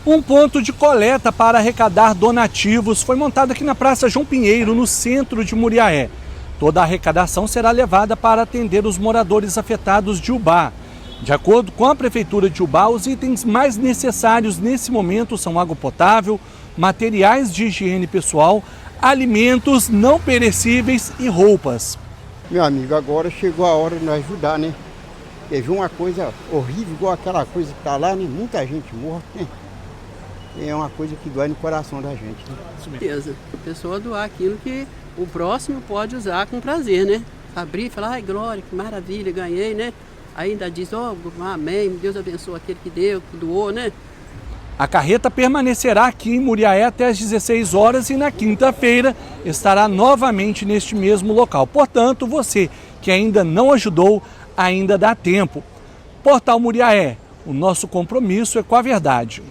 Um ponto de coleta para arrecadar donativos foi montado aqui na Praça João Pinheiro, no centro de Muriaé. Toda a arrecadação será levada para atender os moradores afetados de Ubá. De acordo com a Prefeitura de Ubá, os itens mais necessários nesse momento são água potável, materiais de higiene pessoal, alimentos não perecíveis e roupas. Meu amigo, agora chegou a hora de nós ajudar, né? Teve uma coisa horrível, igual aquela coisa que está lá, né? Muita gente morta, né? É uma coisa que dói no coração da gente, né? Certeza. A pessoa doar aquilo que o próximo pode usar com prazer, né? Abrir e falar, ai glória, que maravilha, ganhei, né? Ainda diz, amém, Deus abençoe aquele que deu, que doou, né? A carreta permanecerá aqui em Muriaé até às 16 horas e na quinta-feira estará novamente neste mesmo local. Portanto, você que ainda não ajudou, ainda dá tempo. Portal Muriaé, o nosso compromisso é com a verdade.